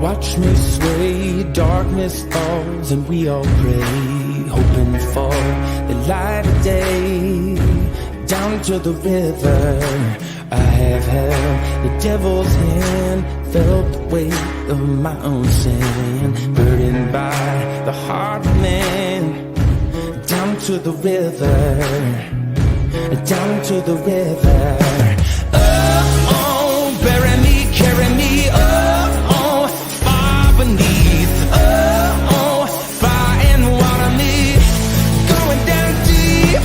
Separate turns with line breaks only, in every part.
Watch me sway, darkness falls, and we all pray, hoping for the light of day. Down to the river, I have held the devil's hand, felt the weight of my own sin, burdened by the heart of man. Down to the river, down to the river. Oh, bury me, carry me, oh, far beneath, oh, fire and water me, going down deep,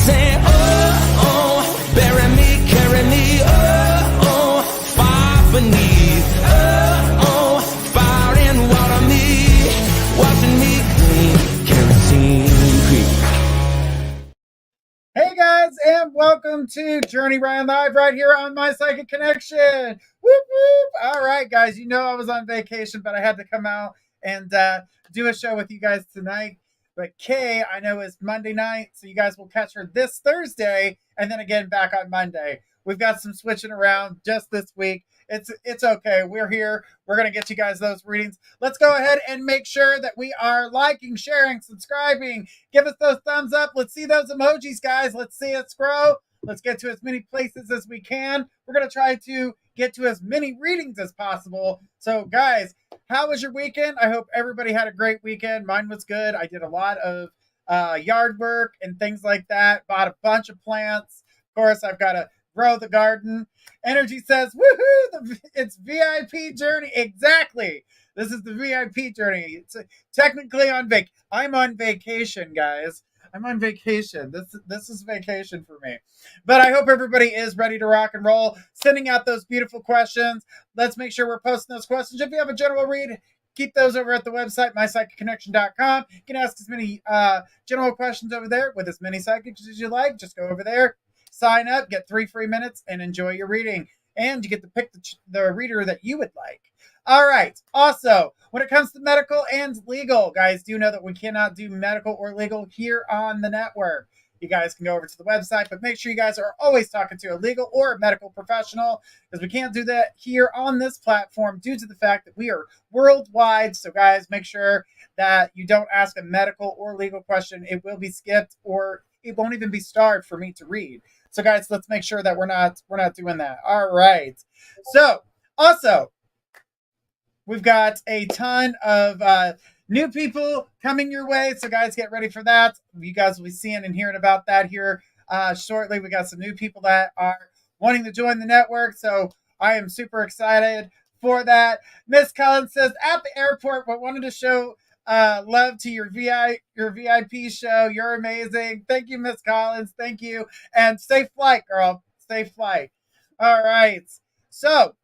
saying, oh, bury me, carry me, oh, far beneath, oh, fire and water me, watching me clean, kerosene creep.
Hey guys, and welcome to Journey Ryan Live right here on my Psychic Connection. Whoop whoop! All right, guys, you know I was on vacation, but I had to come out and do a show with you guys tonight. But Kay, I know, is Monday night, so you guys will catch her this Thursday, and then again back on Monday. We've got some switching around just this week. It's okay. We're here. We're going to get you guys those readings. Let's go ahead and make sure that we are liking, sharing, subscribing. Give us those thumbs up. Let's see those emojis, guys. Let's see it grow. Let's get to as many places as we can. We're going to try to get to as many readings as possible. So, guys, how was your weekend? I hope everybody had a great weekend. Mine was good. I did a lot of yard work and things like that. Bought a bunch of plants. Of course, I've got to grow the garden. Energy says, woohoo, it's VIP journey. Exactly. This is the VIP journey. It's technically I'm on vacation, guys. I'm on vacation. This is vacation for me. But I hope everybody is ready to rock and roll. Sending out those beautiful questions. Let's make sure we're posting those questions. If you have a general read, keep those over at the website, mypsychicconnection.com. You can ask as many general questions over there with as many psychics as you like. Just go over there. Sign up, get 3 free minutes, and enjoy your reading. And you get to pick the reader that you would like. All right. Also, when it comes to medical and legal, guys, do know that we cannot do medical or legal here on the network. You guys can go over to the website, but make sure you guys are always talking to a legal or a medical professional, because we can't do that here on this platform due to the fact that we are worldwide. So, guys, make sure that you don't ask a medical or legal question. It will be skipped, or it won't even be starred for me to read. So, guys, let's make sure that we're not doing that. All right. So, also, we've got a ton of new people coming your way. So, guys, get ready for that. You guys will be seeing and hearing about that here shortly. We got some new people that are wanting to join the network. So, I am super excited for that. Miss Collins says, at the airport, but wanted to show love to your VIP show. You're amazing. Thank you, Miss Collins. Thank you. And safe flight, girl. Safe flight. All right. So,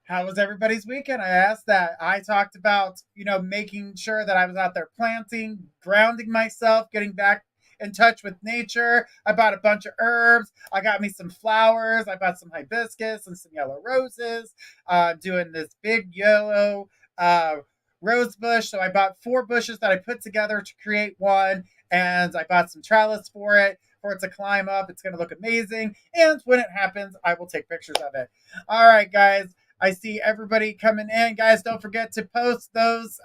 how was everybody's weekend? I asked that. I talked about, making sure that I was out there planting, grounding myself, getting back in touch with nature. I bought a bunch of herbs. I got me some flowers. I bought some hibiscus and some yellow roses. Doing this big yellow rose bush. So I bought 4 bushes that I put together to create one, and I bought some trellis for it to climb up. It's going to look amazing. And when it happens, I will take pictures of it. All right, guys. I see everybody coming in. Guys, don't forget to post those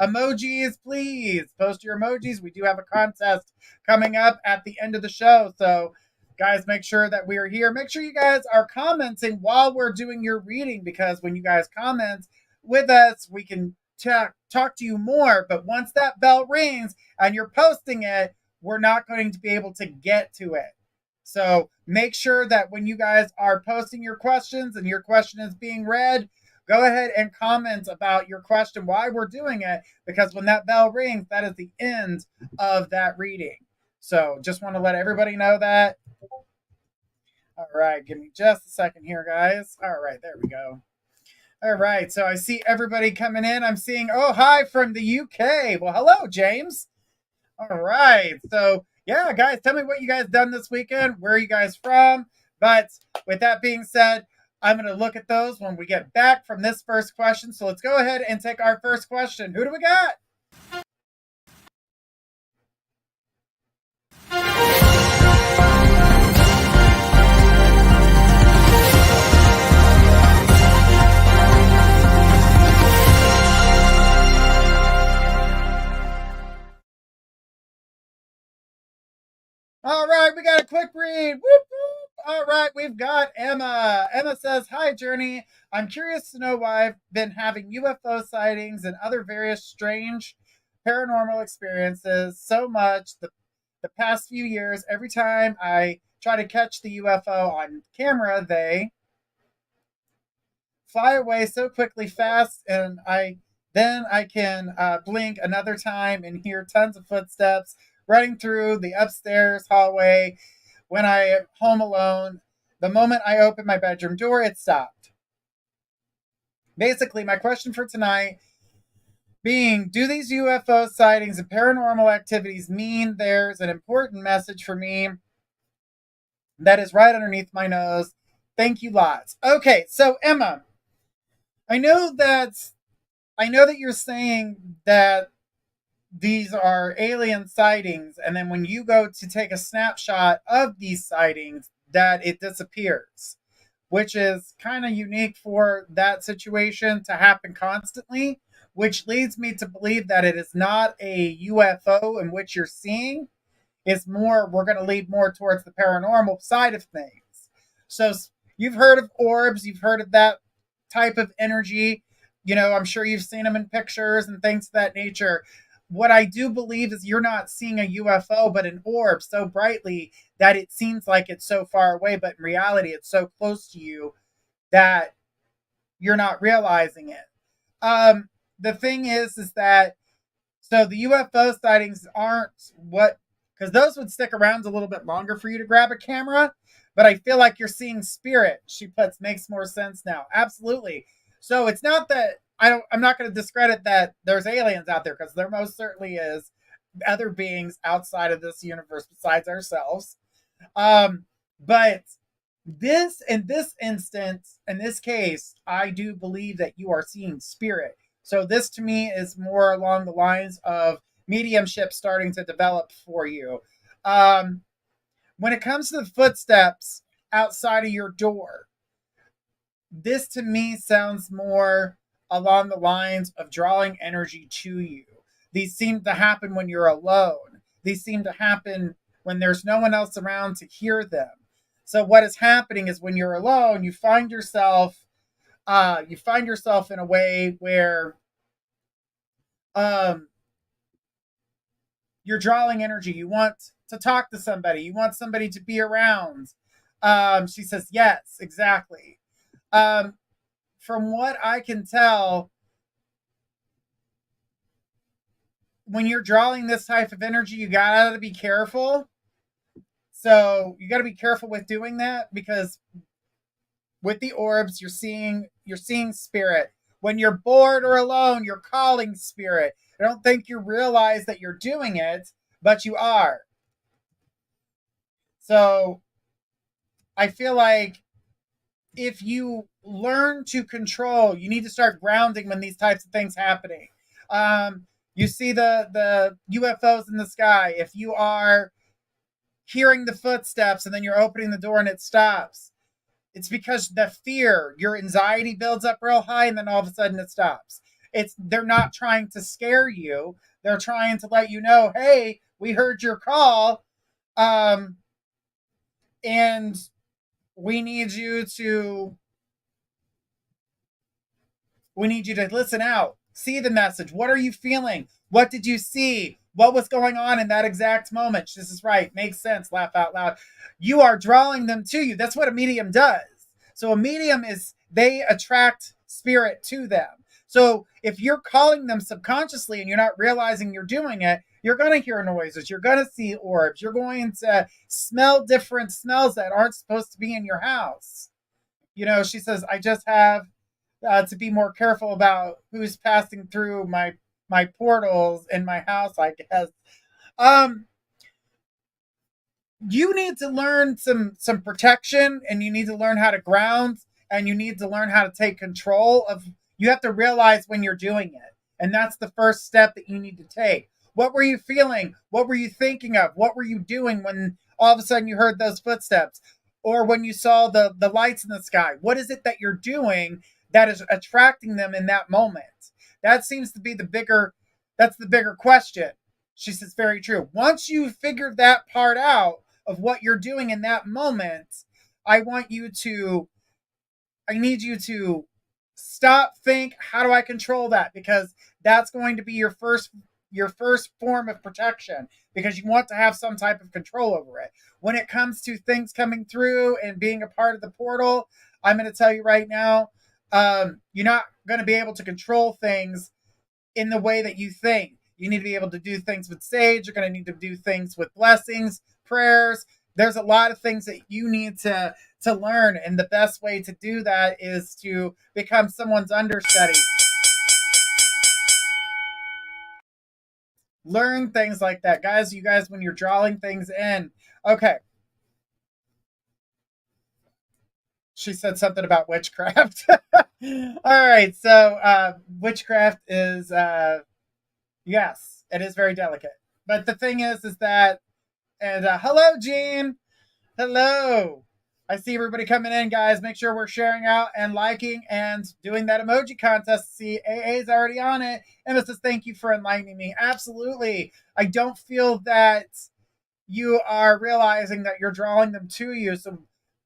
emojis, please. Post your emojis. We do have a contest coming up at the end of the show. So, guys, make sure that we are here. Make sure you guys are commenting while we're doing your reading, because when you guys comment with us, we can talk to you more. But once that bell rings and you're posting it, we're not going to be able to get to it. So make sure that when you guys are posting your questions and your question is being read, go ahead and comment about your question while we're doing it, because when that bell rings, that is the end of that reading. So just want to let everybody know that. All right, give me just a second here, guys. All right, there we go. All right, so I see everybody coming in. I'm seeing, hi from the UK. Well, hello, James. All right, so yeah, guys, tell me what you guys done this weekend. Where are you guys from? But with that being said, I'm going to look at those when we get back from this first question. So let's go ahead and take our first question. Who do we got? All right, we got a quick read. Whoop, whoop. All right, we've got Emma. Emma says, "Hi, Journey. I'm curious to know why I've been having UFO sightings and other various strange paranormal experiences so much the past few years. Every time I try to catch the UFO on camera, they fly away so quickly fast, and I can blink another time and hear tons of footsteps running through the upstairs hallway when I am home alone. The moment I open my bedroom door, it stopped." Basically, my question for tonight being, do these UFO sightings and paranormal activities mean there's an important message for me that is right underneath my nose? Thank you lots. Okay, so Emma, I know that you're saying that these are alien sightings, and then when you go to take a snapshot of these sightings, that it disappears, which is kind of unique for that situation to happen constantly, which leads me to believe that it is not a UFO in which you're seeing. It's more, we're going to lead more towards the paranormal side of things. So you've heard of orbs, you've heard of that type of energy. I'm sure you've seen them in pictures and things of that nature. What I do believe is you're not seeing a UFO, but an orb so brightly that it seems like it's so far away, but in reality, it's so close to you that you're not realizing it. The thing is that so the UFO sightings aren't what, because those would stick around a little bit longer for you to grab a camera, but I feel like you're seeing spirit. She puts, makes more sense now. Absolutely. So it's not that I'm not going to discredit that there's aliens out there, because there most certainly is other beings outside of this universe besides ourselves. But in this instance, in this case, I do believe that you are seeing spirit. So this to me is more along the lines of mediumship starting to develop for you. When it comes to the footsteps outside of your door, this to me sounds more along the lines of drawing energy to you. These seem to happen when you're alone. These seem to happen when there's no one else around to hear them. So what is happening is when you're alone, you find yourself in a way where you're drawing energy. You want to talk to somebody. You want somebody to be around. She says, yes, exactly. From what I can tell, when you're drawing this type of energy, you gotta be careful. So you gotta be careful with doing that, because with the orbs, you're seeing spirit. When you're bored or alone, you're calling spirit. I don't think you realize that you're doing it, but you are. So I feel like if you learn to control, you need to start grounding when these types of things happening. You see the UFOs in the sky. If you are hearing the footsteps and then you're opening the door and it stops, it's because the fear, your anxiety builds up real high, and then all of a sudden it stops. They're not trying to scare you. They're trying to let you know, hey, we heard your call, and we need you to listen out, see the message. What are you feeling? What did you see? What was going on in that exact moment? This is right. Makes sense. Laugh out loud. You are drawing them to you. That's what a medium does. So a medium they attract spirit to them. So if you're calling them subconsciously and you're not realizing you're doing it, you're going to hear noises. You're going to see orbs. You're going to smell different smells that aren't supposed to be in your house. She says, I just have to be more careful about who's passing through my portals in my house, I guess. You need to learn some protection, and you need to learn how to ground, and you need to learn how to take control of. You have to realize when you're doing it, and that's the first step that you need to take. What were you feeling? What were you thinking of? What were you doing when all of a sudden you heard those footsteps, or when you saw the lights in the sky? What is it that you're doing that is attracting them in that moment? That seems to be that's the bigger question. She says, very true. Once you figure that part out, of what you're doing in that moment, I need you to stop, think, how do I control that? Because that's going to be your first form of protection, because you want to have some type of control over it. When it comes to things coming through and being a part of the portal, I'm going to tell you right now, you're not going to be able to control things in the way that you think. You need to be able to do things with sage. You're going to need to do things with blessings, prayers. There's a lot of things that you need to learn, and the best way to do that is to become someone's understudy. Learn things like that, guys. You guys, when you're drawing things in, okay. She said something about witchcraft. All right, so witchcraft is yes, it is very delicate. But the thing is that, and hello, Jean. Hello. I see everybody coming in, guys. Make sure we're sharing out and liking and doing that emoji contest. See, AA's already on it. Emma says, thank you for enlightening me. Absolutely. I don't feel that you are realizing that you're drawing them to you. So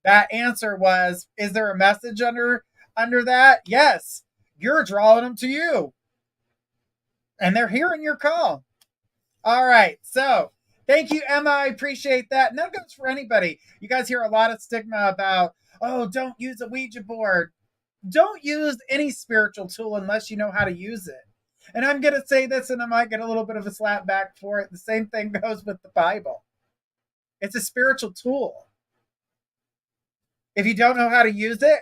that answer was, is there a message under that? Yes. You're drawing them to you. And they're hearing your call. All right. So thank you, Emma. I appreciate that. And that goes for anybody. You guys hear a lot of stigma about, oh, don't use a Ouija board. Don't use any spiritual tool unless you know how to use it. And I'm going to say this, and I might get a little bit of a slap back for it. The same thing goes with the Bible. It's a spiritual tool. If you don't know how to use it,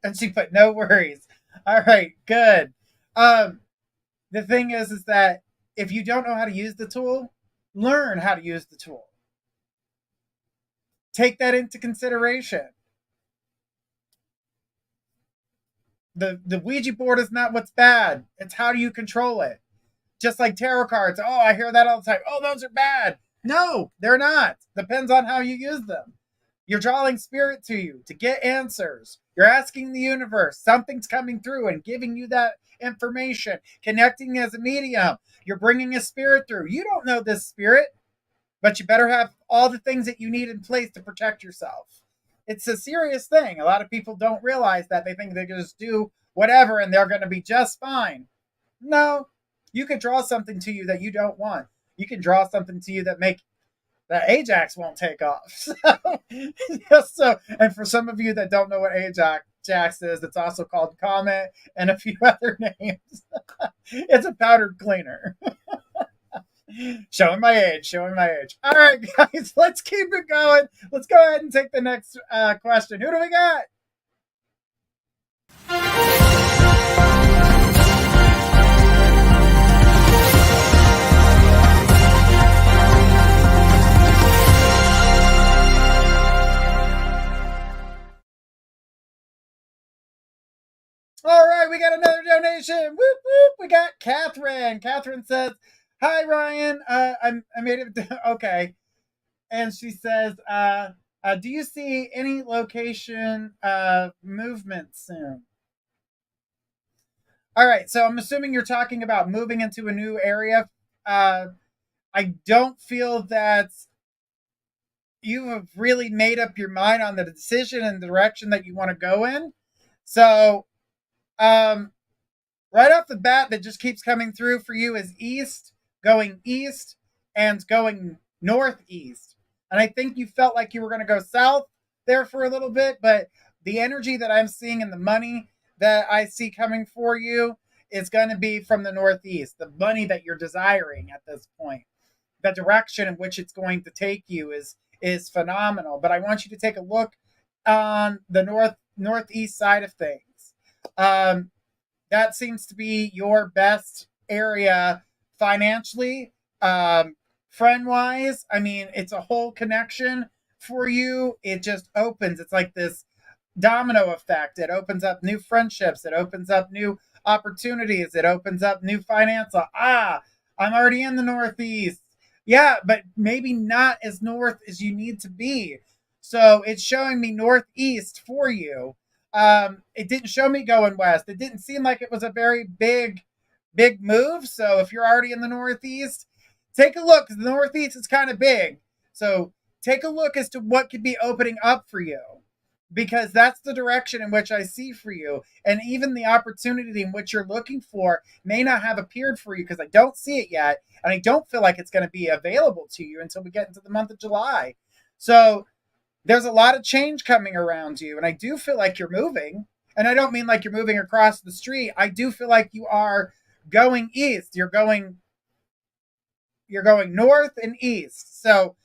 and she put no worries. All right, good. The thing is that if you don't know how to use the tool, learn how to use the tool. Take that into consideration. The Ouija board is not what's bad. It's how do you control it? Just like tarot cards. Oh, I hear that all the time. Oh, those are bad. No, they're not. Depends on how you use them. You're drawing spirit to you to get answers. You're asking the universe. Something's coming through and giving you that information. Connecting as a medium. You're bringing a spirit through. You don't know this spirit, but you better have all the things that you need in place to protect yourself. It's a serious thing. A lot of people don't realize that. They think they can just do whatever and they're going to be just fine. No, you could draw something to you that you don't want. You can draw something to you that Ajax won't take off. So, and for some of you that don't know what Ajax is, it's also called Comet and a few other names. It's a powdered cleaner. Showing my age. All right, guys, let's keep it going. Let's go ahead and take the next question. Who do we got? All right, we got another donation. Whoop, whoop. We got Catherine. Catherine says, hi, Ryan. I made it. Okay. And she says, do you see any location movement soon? All right. So I'm assuming you're talking about moving into a new area. I don't feel that you have really made up your mind on the decision and the direction that you want to go in. So, right off the bat, that just keeps coming through for you is going east and going northeast. And I think you felt like you were going to go south there for a little bit, but the energy that I'm seeing and the money that I see coming for you is going to be from the northeast. The money that you're desiring at this point, the direction in which it's going to take you is phenomenal. But I want you to take a look on the northeast side of things. That seems to be your best area financially, friend-wise. I mean, it's a whole connection for you. It just opens. It's like this domino effect. It opens up new friendships. It opens up new opportunities. It opens up new financial. I'm already in the Northeast. Yeah, but maybe not as north as you need to be. So it's showing me Northeast for you. It didn't show me going west. It didn't seem like it was a very big move. So if you're already in the Northeast, take a look. The Northeast is kind of big. So take a look as to what could be opening up for you, because that's the direction in which I see for you. And even the opportunity in which you're looking for may not have appeared for you because I don't see it yet. And I don't feel like it's going to be available to you until we get into the month of July. So there's a lot of change coming around you. And I do feel like you're moving. And I don't mean like you're moving across the street. I do feel like you are going east. You're going north and east. So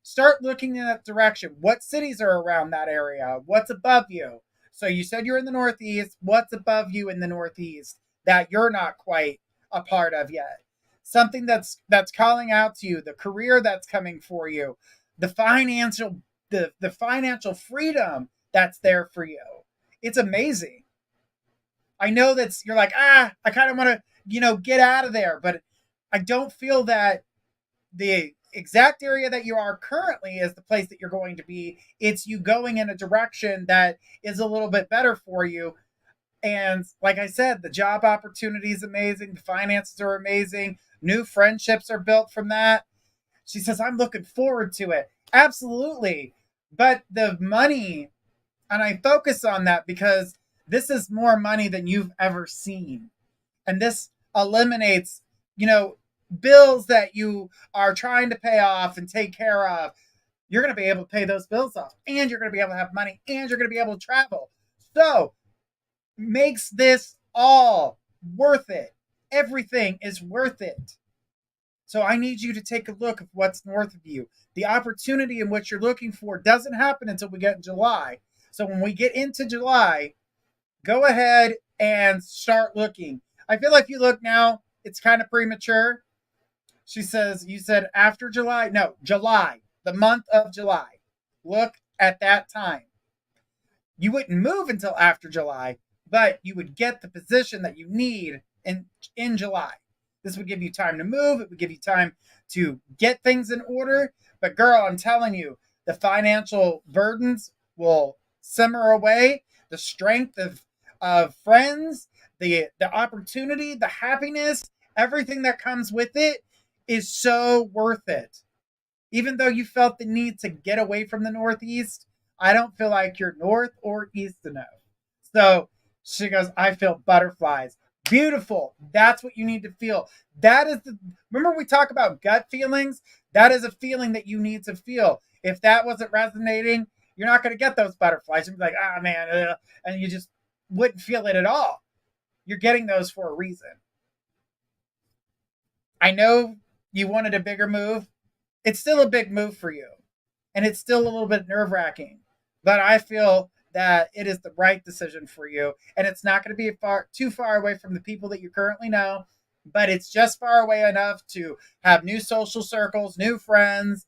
start looking in that direction. What cities are around that area? What's above you? So you said you're in the Northeast. What's above you in the Northeast that you're not quite a part of yet? Something that's calling out to you, the career that's coming for you, the financial freedom that's there for you. It's amazing. I know that you're like, I kind of want to, get out of there, but I don't feel that the exact area that you are currently is the place that you're going to be. It's you going in a direction that is a little bit better for you. And like I said, the job opportunity is amazing. The finances are amazing. New friendships are built from that. She says, I'm looking forward to it. Absolutely. But the money, and I focus on that because this is more money than you've ever seen. And this eliminates, bills that you are trying to pay off and take care of. You're going to be able to pay those bills off, and you're going to be able to have money, and you're going to be able to travel. So makes this all worth it. Everything is worth it. So I need you to take a look at what's north of you. The opportunity in which you're looking for doesn't happen until we get in July. So when we get into July, go ahead and start looking. I feel like you look now, it's kind of premature. She says, you said after July? No, July, the month of July. Look at that time. You wouldn't move until after July, but you would get the position that you need in July. This would give you time to move. It would give you time to get things in order. But girl, I'm telling you, the financial burdens will simmer away. The strength of friends, the opportunity, the happiness, everything that comes with it is so worth it. Even though you felt the need to get away from the Northeast, I don't feel like you're north or east enough. So she goes, I feel butterflies. Beautiful. That's what you need to feel. Remember we talk about gut feelings? That is a feeling that you need to feel. If that wasn't resonating, you're not going to get those butterflies. You'll be like, man, and you just wouldn't feel it at all. You're getting those for a reason. I know you wanted a bigger move. It's still a big move for you. And it's still a little bit nerve-wracking. But I feel that it is the right decision for you. And it's not going to be too far away from the people that you currently know. But it's just far away enough to have new social circles, new friends,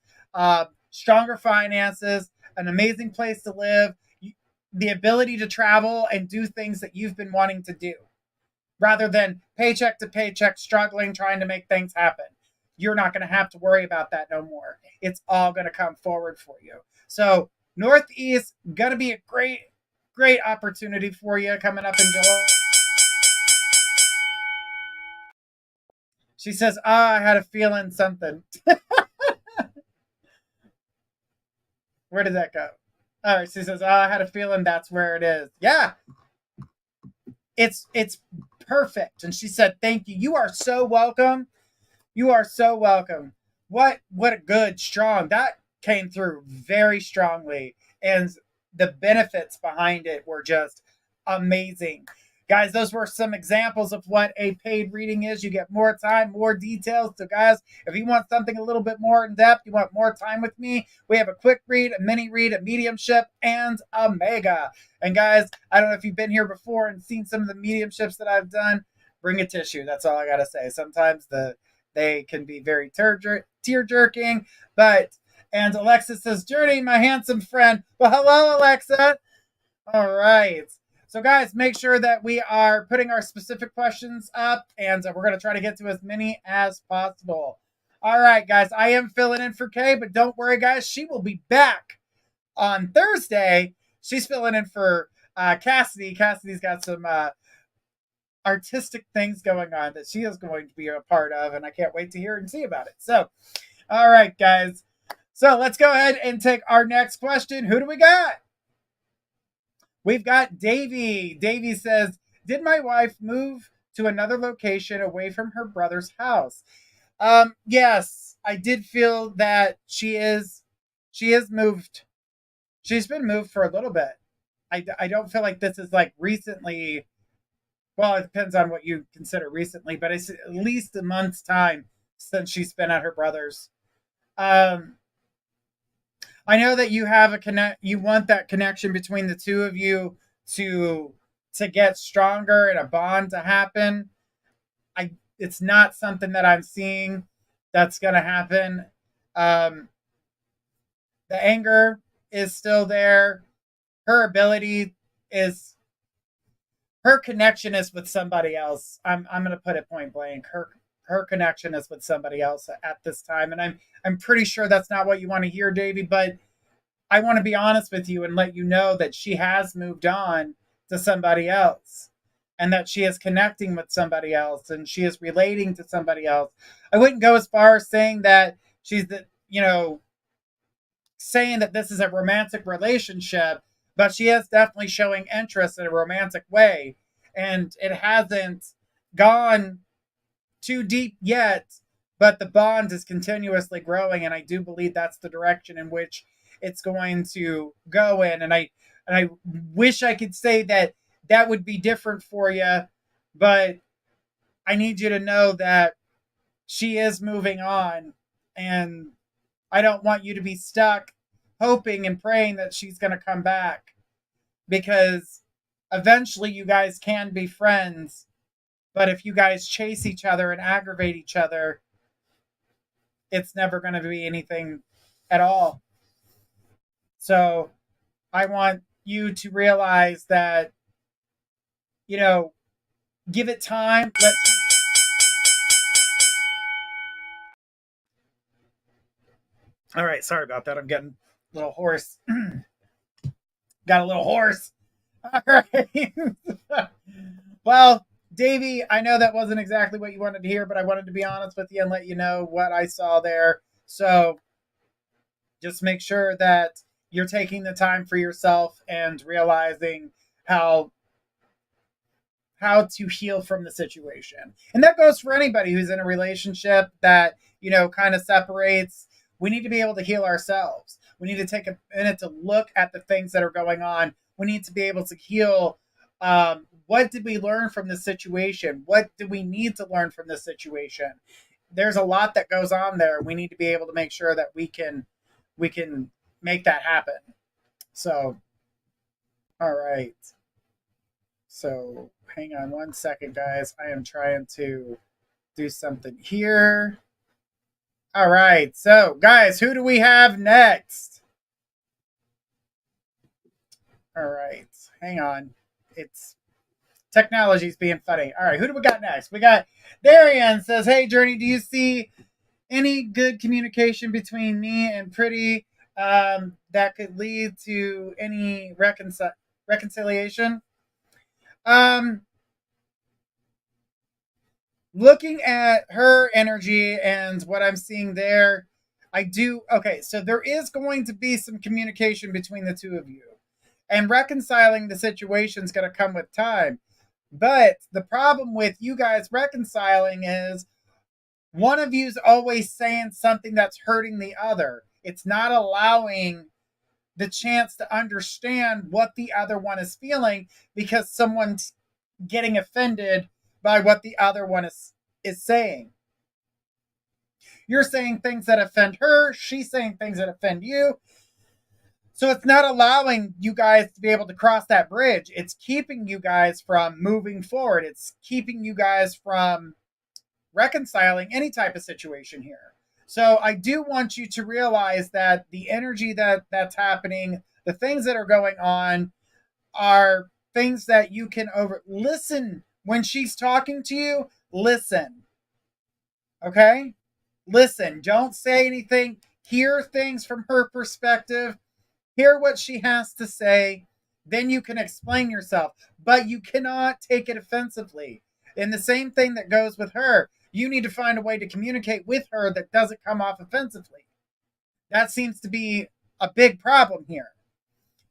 stronger finances, an amazing place to live, the ability to travel and do things that you've been wanting to do, rather than paycheck to paycheck, struggling, trying to make things happen. You're not going to have to worry about that no more. It's all going to come forward for you. So Northeast, going to be a great, great opportunity for you coming up in July. She says, I had a feeling something. Where did that go? All right, she says, I had a feeling that's where it is. Yeah, it's perfect. And she said, thank you. You are so welcome. You are so welcome. What a good, strong, that came through very strongly. And the benefits behind it were just amazing. Guys, those were some examples of what a paid reading is. You get more time, more details. So guys, if you want something a little bit more in depth, you want more time with me, we have a quick read, a mini read, a mediumship, and a mega. And guys, I don't know if you've been here before and seen some of the mediumships that I've done. Bring a tissue. That's all I got to say. Sometimes they can be very tear-jerking, and Alexa says, Journey, my handsome friend. Well, hello, Alexa. All right. So, guys, make sure that we are putting our specific questions up, and we're going to try to get to as many as possible. All right, guys, I am filling in for Kay, but don't worry, guys. She will be back on Thursday. She's filling in for Cassidy. Cassidy's got some artistic things going on that she is going to be a part of, and I can't wait to hear and see about it. So, all right, guys. So let's go ahead and take our next question. Who do we got? We've got Davy. Davy says, did my wife move to another location away from her brother's house? Yes, I did feel that she is moved. She's been moved for a little bit. I don't feel like this is like recently. Well, it depends on what you consider recently, but it's at least a month's time since she's been at her brother's. Um, I know that you have a connect. You want that connection between the two of you to to get stronger and a bond to happen. I It's not something that I'm seeing that's going to happen. Um, the anger is still there. Her ability is her connection is with somebody else. I'm going to put it point blank. Her connection is with somebody else at this time, and I'm pretty sure that's not what you want to hear, Davey. But I want to be honest with you and let you know that she has moved on to somebody else, and that she is connecting with somebody else, and she is relating to somebody else. I wouldn't go as far as saying that she's the saying that this is a romantic relationship, but she is definitely showing interest in a romantic way. And it hasn't gone too deep yet, but the bond is continuously growing. And I do believe that's the direction in which it's going to go in. And I wish I could say that that would be different for you, but I need you to know that she is moving on, and I don't want you to be stuck hoping and praying that she's going to come back, because eventually you guys can be friends. But if you guys chase each other and aggravate each other, it's never going to be anything at all. So I want you to realize that, give it time. All right, sorry about that. I'm getting a little hoarse. Got a little hoarse. All right. Well, Davey, I know that wasn't exactly what you wanted to hear, but I wanted to be honest with you and let you know what I saw there. So just make sure that you're taking the time for yourself and realizing how how to heal from the situation. And that goes for anybody who's in a relationship that, kind of separates. We need to be able to heal ourselves. We need to take a minute to look at the things that are going on. We need to be able to heal. What did we learn from this situation? What do we need to learn from this situation? There's a lot that goes on there. We need to be able to make sure that we can make that happen. So, all right. So hang on one second, guys. I am trying to do something here. All right. So, guys, who do we have next? All right. Hang on. It's technology's being funny. All right. Who do we got next? We got Darian says, hey, Journey, do you see any good communication between me and Pretty that could lead to any reconciliation? Um, Looking at her energy and what I'm seeing there, I do. Okay, so there is going to be some communication between the two of you, and reconciling the situation is going to come with time. But the problem with you guys reconciling is one of you's always saying something that's hurting the other. It's not allowing the chance to understand what the other one is feeling, because someone's getting offended by what the other one is saying. You're saying things that offend her, she's saying things that offend you. So it's not allowing you guys to be able to cross that bridge. It's keeping you guys from moving forward. It's keeping you guys from reconciling any type of situation here. So I do want you to realize that the energy that's happening, the things that are going on, are things that you can listen when she's talking to you. Listen, okay? Listen. Don't say anything. Hear things from her perspective. Hear what she has to say. Then you can explain yourself, but you cannot take it offensively. And the same thing that goes with her. You need to find a way to communicate with her that doesn't come off offensively, That seems to be a big problem here.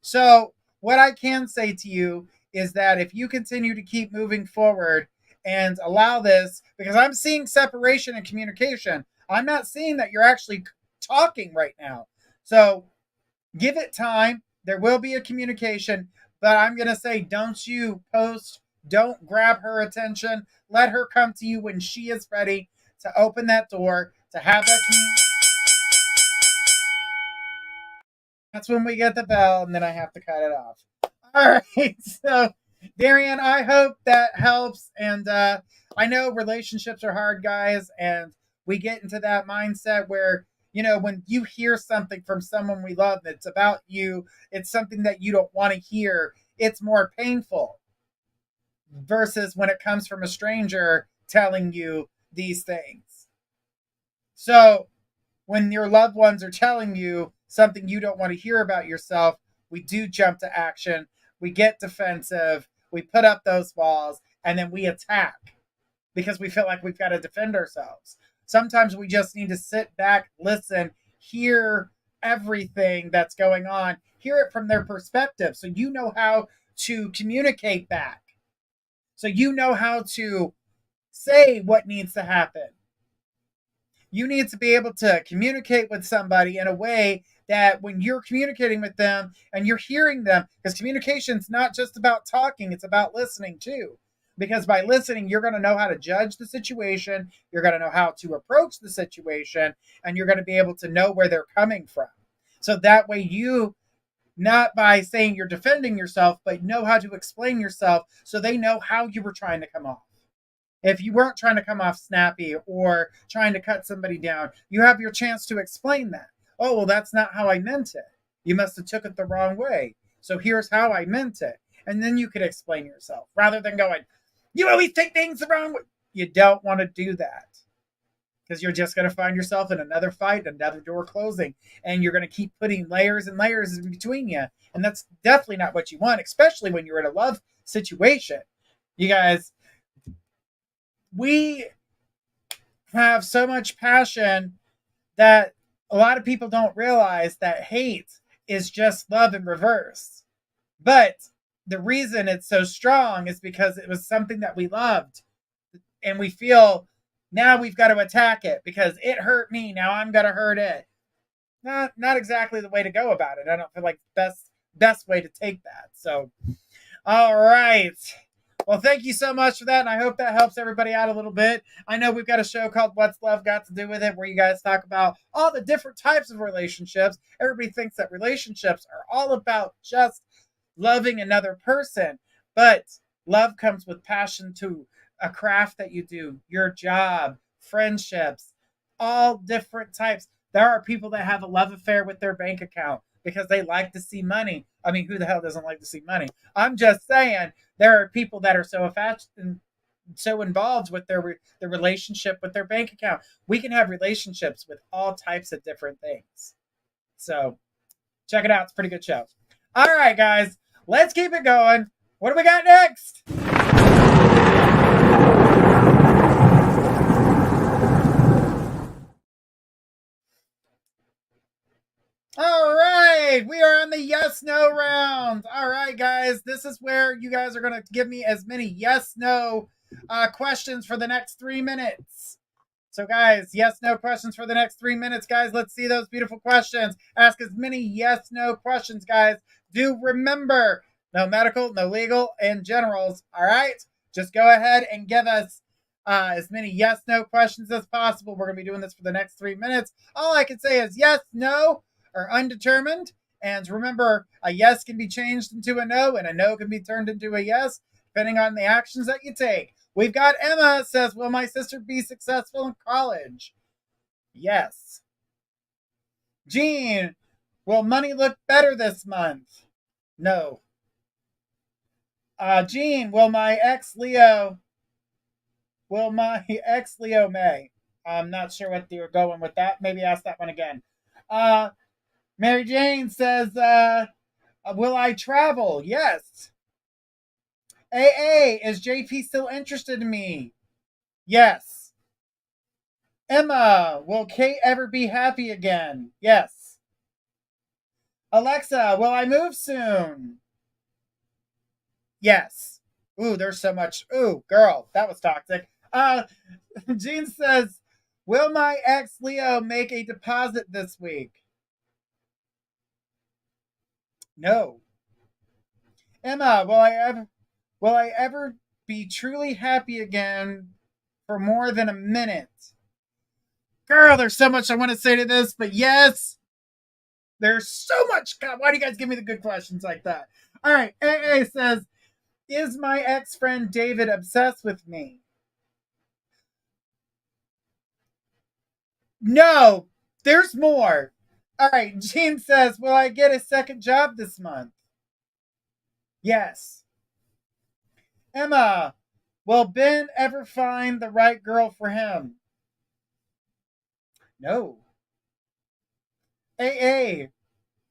So, what I can say to you is that if you continue to keep moving forward and allow this, because I'm seeing separation in communication, I'm not seeing that you're actually talking right now. So, give it time. There will be a communication, but I'm going to say don't you post, don't grab her attention. Let her come to you when she is ready to open that door, to have that communication. That's when we get the bell, and then I have to cut it off. All right. So, Darian, I hope that helps. And I know relationships are hard, guys, and we get into that mindset where, when you hear something from someone we love that's about you, it's something that you don't want to hear, it's more painful versus when it comes from a stranger telling you these things. So, when your loved ones are telling you something you don't want to hear about yourself, we do jump to action. We get defensive. We put up those walls and then we attack because we feel like we've got to defend ourselves. Sometimes we just need to sit back, listen, hear everything that's going on, hear it from their perspective so you know how to communicate back. So you know how to say what needs to happen. You need to be able to communicate with somebody in a way that when you're communicating with them and you're hearing them, because communication is not just about talking, it's about listening too. Because by listening, you're going to know how to judge the situation, you're going to know how to approach the situation, and you're going to be able to know where they're coming from. So that way you, not by saying you're defending yourself, but know how to explain yourself so they know how you were trying to come off. If you weren't trying to come off snappy or trying to cut somebody down, you have your chance to explain that. Oh, well, that's not how I meant it. You must have took it the wrong way. So here's how I meant it. And then you could explain yourself rather than going, you always take things the wrong way. You don't want to do that because you're just going to find yourself in another fight, another door closing, and you're going to keep putting layers and layers in between you. And that's definitely not what you want, especially when you're in a love situation. You guys, we have so much passion that a lot of people don't realize that hate is just love in reverse. But the reason it's so strong is because it was something that we loved. And we feel now we've got to attack it because it hurt me. Now I'm going to hurt it. Not exactly the way to go about it. I don't feel like best way to take that. So, all right. Well, thank you so much for that, and I hope that helps everybody out a little bit. I know we've got a show called What's Love Got to Do With It, where you guys talk about all the different types of relationships. Everybody thinks that relationships are all about just loving another person, but love comes with passion too. A craft that you do, your job, friendships, all different types. There are people that have a love affair with their bank account because they like to see money. I mean, who the hell doesn't like to see money? I'm just saying there are people that are so attached and so involved with their relationship with their bank account. We can have relationships with all types of different things. So check it out. It's a pretty good show. All right, guys, let's keep it going. What do we got next? All right, we are on the yes/no round. All right, guys, this is where you guys are going to give me as many yes/no questions for the next 3 minutes. So, guys, yes/no questions for the next 3 minutes, guys. Let's see those beautiful questions. Ask as many yes/no questions, guys. Do remember, no medical, no legal, and generals. All right, just go ahead and give us as many yes/no questions as possible. We're going to be doing this for the next 3 minutes. All I can say is yes, no, or undetermined. And remember, a yes can be changed into a no, and a no can be turned into a yes, depending on the actions that you take. We've got Emma says, will my sister be successful in college? Yes. Jean, will money look better this month? No. Jean, will my ex Leo May? I'm not sure what you're going with that. Maybe ask that one again. Mary Jane says, will I travel? Yes. AA, is JP still interested in me? Yes. Emma, will Kate ever be happy again? Yes. Alexa, will I move soon? Yes. Ooh, there's so much. Ooh, girl, that was toxic. Jean says, will my ex Leo make a deposit this week? No. Emma, will I ever be truly happy again for more than a minute? Girl, there's so much I want to say to this, but yes, there's so much. God, why do you guys give me the good questions like that? All right, AA says, is my ex friend David obsessed with me? No, there's more. All right, Jean says, will I get a second job this month? Yes. Emma, will Ben ever find the right girl for him? No. AA,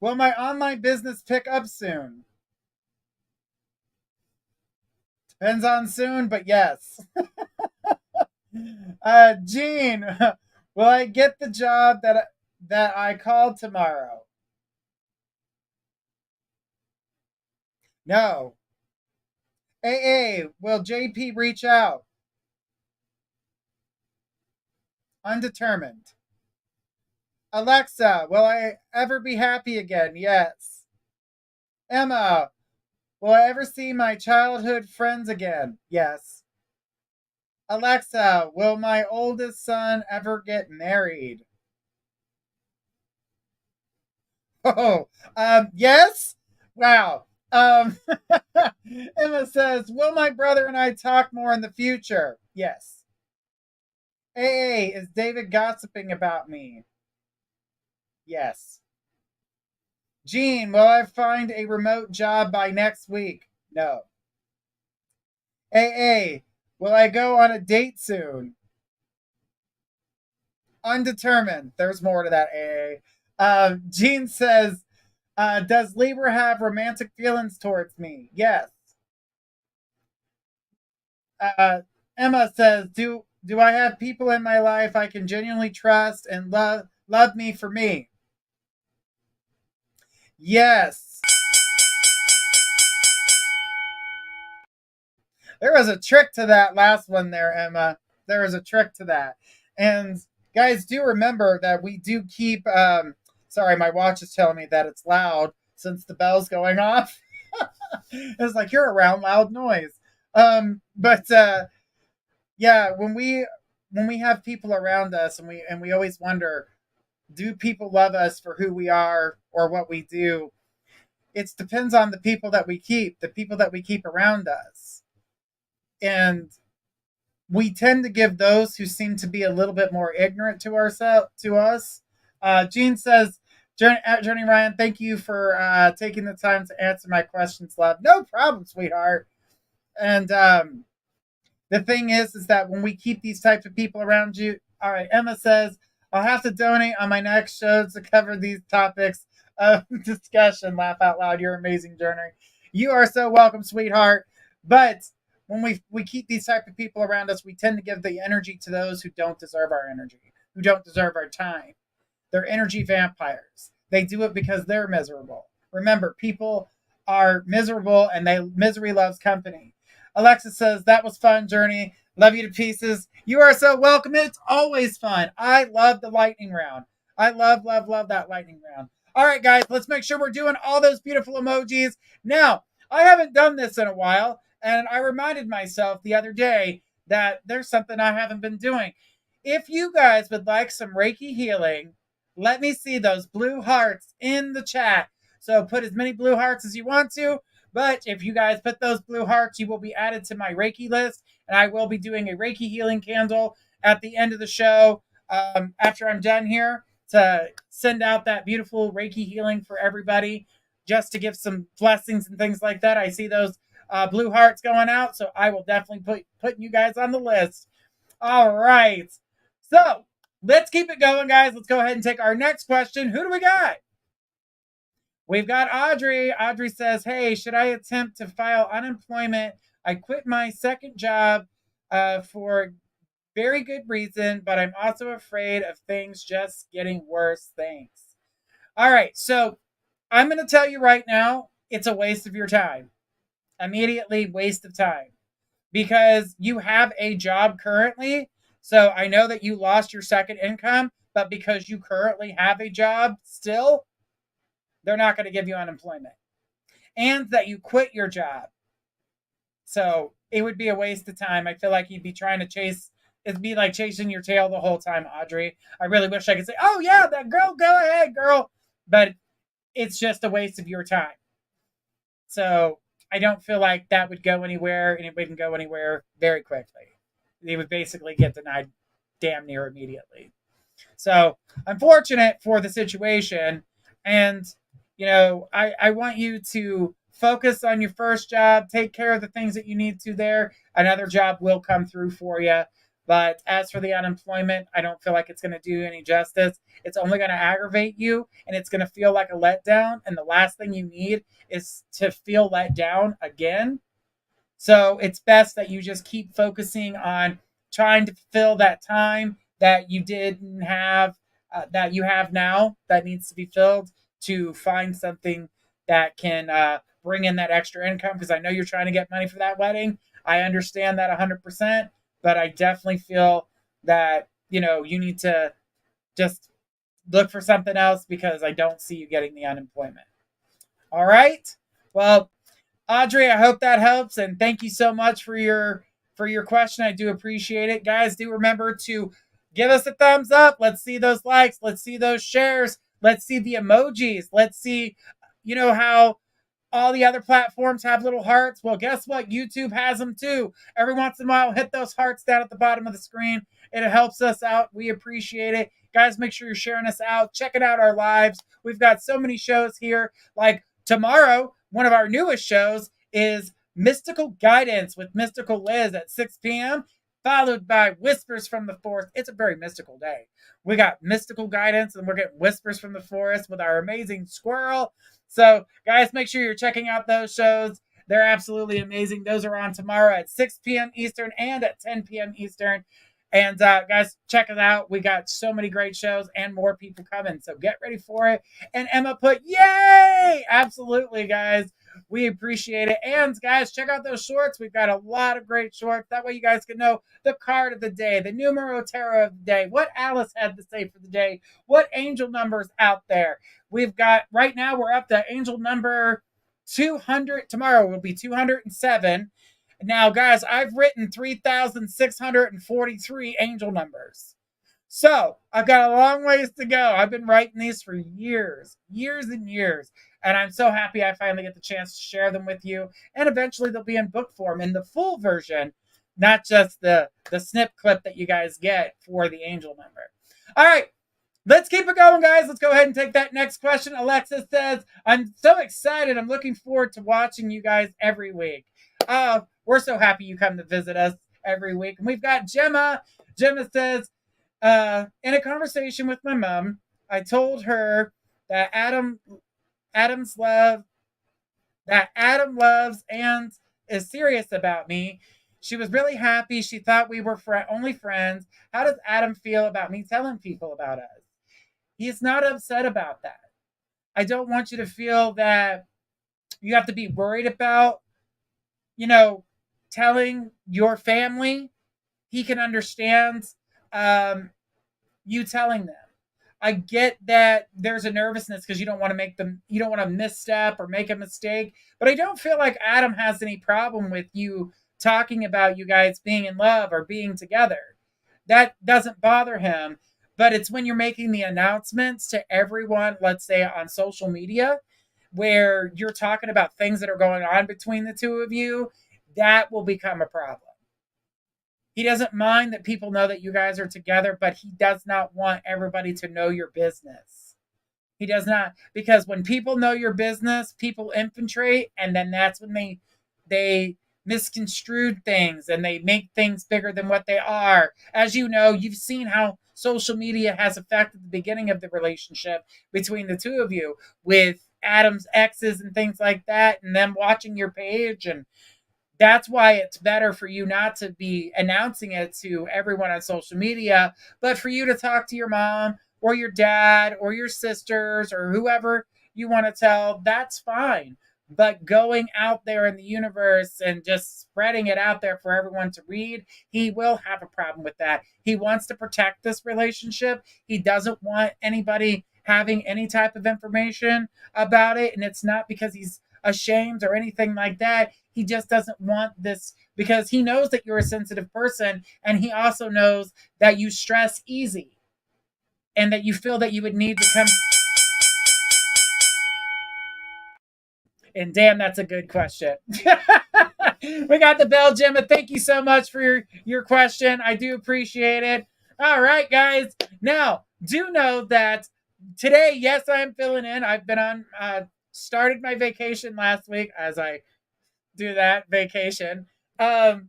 will my online business pick up soon? Depends on soon, but yes. Jean, will I get the job that I called tomorrow? No. AA, will JP reach out? Undetermined. Alexa, will I ever be happy again? Yes. Emma, will I ever see my childhood friends again? Yes. Alexa, will my oldest son ever get married? Oh, yes. Wow. Emma says, will my brother and I talk more in the future? Yes. AA, is David gossiping about me? Yes. Jean, will I find a remote job by next week? No. AA, will I go on a date soon? Undetermined. There's more to that, AA. Jean says, does Libra have romantic feelings towards me? Yes. Uh, Emma says, do I have people in my life I can genuinely trust and love me for me? Yes. There was a trick to that last one there, Emma. There is a trick to that. And guys, do remember that we do keep. Sorry, my watch is telling me that it's loud since the bell's going off. It's like you're around loud noise. But yeah, when we have people around us, and we always wonder, do people love us for who we are or what we do? It depends on the people that we keep, around us, and we tend to give those who seem to be a little bit more ignorant to us. Jean says, Journey Ryan, thank you for taking the time to answer my questions, love. No problem, sweetheart. And the thing is that when we keep these types of people around you, all right, Emma says, I'll have to donate on my next show to cover these topics of discussion. Laugh out loud. You're amazing, Journey. You are so welcome, sweetheart. But when we keep these type of people around us, we tend to give the energy to those who don't deserve our energy, who don't deserve our time. They're energy vampires. They do it because they're miserable. Remember, people are miserable, and misery loves company. Alexa says, that was fun, Journey. Love you to pieces. You are so welcome. It's always fun. I love the lightning round. I love, love, love that lightning round. All right, guys, let's make sure we're doing all those beautiful emojis. Now, I haven't done this in a while, and I reminded myself the other day that there's something I haven't been doing. If you guys would like some Reiki healing, let me see those blue hearts in the chat. So put as many blue hearts as you want to. But if you guys put those blue hearts, you will be added to my Reiki list. And I will be doing a Reiki healing candle at the end of the show after I'm done here to send out that beautiful Reiki healing for everybody, just to give some blessings and things like that. I see those blue hearts going out, so I will definitely put you guys on the list. All right. So let's keep it going, guys. Let's go ahead and take our next question. Who do we got? We've got Audrey. Audrey says, hey, should I attempt to file unemployment? I quit my second job for very good reason, but I'm also afraid of things just getting worse. Thanks. All right. So I'm going to tell you right now, it's a waste of your time. Immediately waste of time, because you have a job currently. So I know that you lost your second income, but because you currently have a job still, they're not going to give you unemployment. And that you quit your job. So it would be a waste of time. I feel like you'd be trying to chase, it'd be like chasing your tail the whole time, Audrey. I really wish I could say, oh yeah, that girl, go ahead, girl. But it's just a waste of your time. So I don't feel like that would go anywhere, and it wouldn't go anywhere very quickly. They would basically get denied damn near immediately. So I'm fortunate for the situation. And, I want you to focus on your first job, take care of the things that you need to there. Another job will come through for you. But as for the unemployment, I don't feel like it's going to do any justice. It's only going to aggravate you, and it's going to feel like a letdown. And the last thing you need is to feel let down again. So it's best that you just keep focusing on trying to fill that time that you didn't have, that you have now, that needs to be filled, to find something that can bring in that extra income. Because I know you're trying to get money for that wedding. I understand that 100%, but I definitely feel that, you need to just look for something else, because I don't see you getting the unemployment. All right. Well, Audrey, I hope that helps, and thank you so much for your question. I do appreciate it. Guys, do remember to give us a thumbs up. Let's see those likes. Let's see those shares. Let's see the emojis. Let's see, how all the other platforms have little hearts. Well, guess what? YouTube has them too. Every once in a while, hit those hearts down at the bottom of the screen. It helps us out. We appreciate it. Guys, make sure you're sharing us out, checking out our lives. We've got so many shows here. Like tomorrow, one of our newest shows is Mystical Guidance with Mystical Liz at 6 p.m., followed by Whispers from the Forest. It's a very mystical day. We got Mystical Guidance, and we're getting Whispers from the Forest with our amazing squirrel. So, guys, make sure you're checking out those shows. They're absolutely amazing. Those are on tomorrow at 6 p.m. Eastern and at 10 p.m. Eastern. And guys, check it out. We got so many great shows and more people coming. So get ready for it. And Emma put, yay! Absolutely, guys. We appreciate it. And guys, check out those shorts. We've got a lot of great shorts. That way you guys can know the card of the day, the numero tarot of the day, what Alice had to say for the day, what angel numbers out there. We've got, right now, we're up to angel number 200. Tomorrow will be 207. Now, guys, I've written 3,643 angel numbers. So I've got a long ways to go. I've been writing these for years and years. And I'm so happy I finally get the chance to share them with you. And eventually they'll be in book form in the full version, not just the snip clip that you guys get for the angel number. All right. Let's keep it going, guys. Let's go ahead and take that next question. Alexis says, I'm so excited. I'm looking forward to watching you guys every week. We're so happy you come to visit us every week. And we've got Gemma. Gemma says, in a conversation with my mom, I told her that Adam loves and is serious about me. She was really happy. She thought we were only friends. How does Adam feel about me telling people about us? He's not upset about that. I don't want you to feel that you have to be worried about, telling your family. He can understand you telling them. I get that there's a nervousness because you don't want to misstep or make a mistake. But I don't feel like Adam has any problem with you talking about you guys being in love or being together. That doesn't bother him. But it's when you're making the announcements to everyone, let's say on social media, where you're talking about things that are going on between the two of you, that will become a problem. He doesn't mind that people know that you guys are together, but he does not want everybody to know your business. He does not, because when people know your business, people infiltrate, and then that's when they misconstrued things and they make things bigger than what they are. As you know, you've seen how social media has affected the beginning of the relationship between the two of you, with Adam's exes and things like that, and them watching your page. And that's why it's better for you not to be announcing it to everyone on social media, but for you to talk to your mom or your dad or your sisters or whoever you want to tell, that's fine. But going out there in the universe and just spreading it out there for everyone to read, he will have a problem with that. He wants to protect this relationship. He doesn't want anybody having any type of information about it. And it's not because he's ashamed or anything like that. He just doesn't want this because he knows that you're a sensitive person. And he also knows that you stress easy and that you feel that you would need to come. And damn, that's a good question. We got the bell, Gemma. Thank you so much for your question. I do appreciate it. All right, guys. Now, do know that today, yes, I am filling in. I've been on, started my vacation last week as I do that vacation. But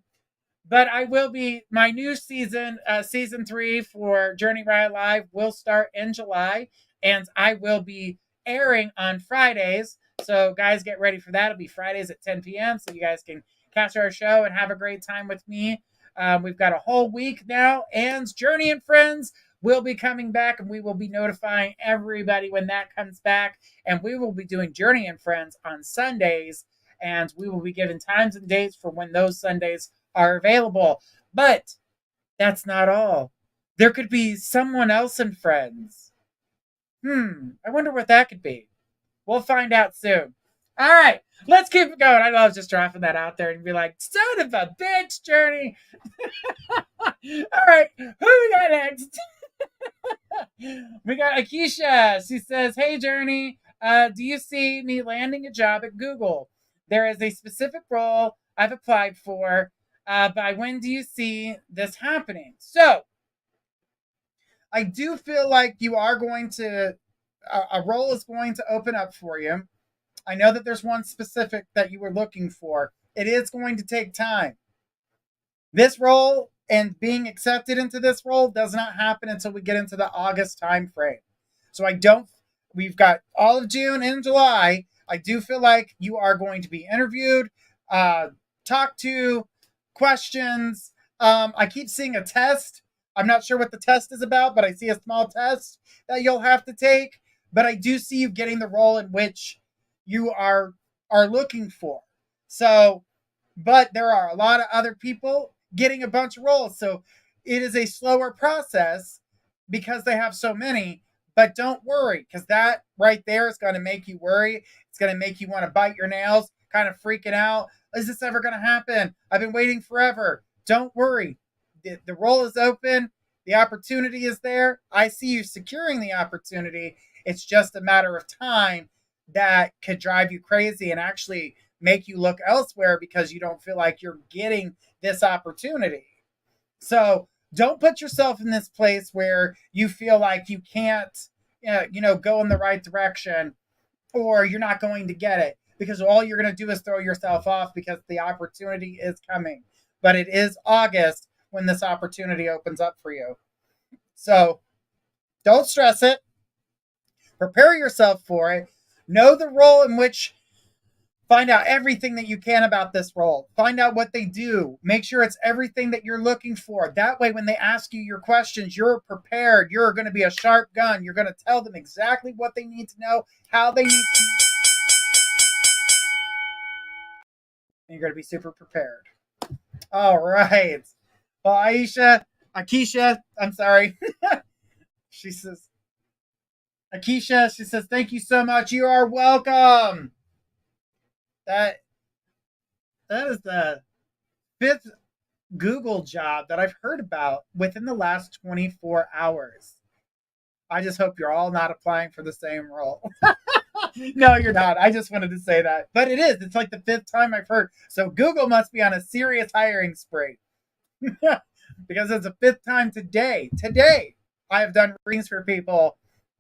I will be, my new season, season 3 for Journey Ryan Live will start in July, and I will be airing on Fridays. So, guys, get ready for that. It'll be Fridays at 10 p.m. so you guys can catch our show and have a great time with me. We've got a whole week now, and Journey and Friends will be coming back, and we will be notifying everybody when that comes back. And we will be doing Journey and Friends on Sundays, and we will be giving times and dates for when those Sundays are available. But that's not all. There could be someone else in Friends. I wonder what that could be. We'll find out soon. All right, let's keep it going. I love just dropping that out there and be like, son of a bitch, Journey. All right, who we got next? We got Akeisha. She says, hey, Journey, do you see me landing a job at Google? There is a specific role I've applied for. By when do you see this happening? So, I do feel like you are going to, a role is going to open up for you. I know that there's one specific that you were looking for. It is going to take time. This role and being accepted into this role does not happen until we get into the August time frame. So we've got all of June and July. I do feel like you are going to be interviewed, talked to, questions. I keep seeing a test. I'm not sure what the test is about, but I see a small test that you'll have to take. But I do see you getting the role in which you are looking for. So, but there are a lot of other people getting a bunch of roles. So it is a slower process because they have so many. But don't worry, because that right there is going to make you worry. It's going to make you want to bite your nails, kind of freaking out. Is this ever going to happen? I've been waiting forever. Don't worry. The role is open. The opportunity is there. I see you securing the opportunity. It's just a matter of time that could drive you crazy and actually make you look elsewhere because you don't feel like you're getting this opportunity. So don't put yourself in this place where you feel like you can't, go in the right direction or you're not going to get it, because all you're going to do is throw yourself off because the opportunity is coming. But it is August when this opportunity opens up for you. So don't stress it. Prepare yourself for it. Know the role in which, find out everything that you can about this role. Find out what they do. Make sure it's everything that you're looking for. That way, when they ask you your questions, you're prepared. You're going to be a sharp gun. You're going to tell them exactly what they need to know, how they need to know. And you're going to be super prepared. All right. Well, Akeisha, I'm sorry. She says, thank you so much. You are welcome. That is the 5th Google job that I've heard about within the last 24 hours. I just hope you're all not applying for the same role. No, you're not. I just wanted to say that. But it is. It's like the 5th time I've heard. So Google must be on a serious hiring spree. Because it's the 5th time today. Today, I have done readings for people.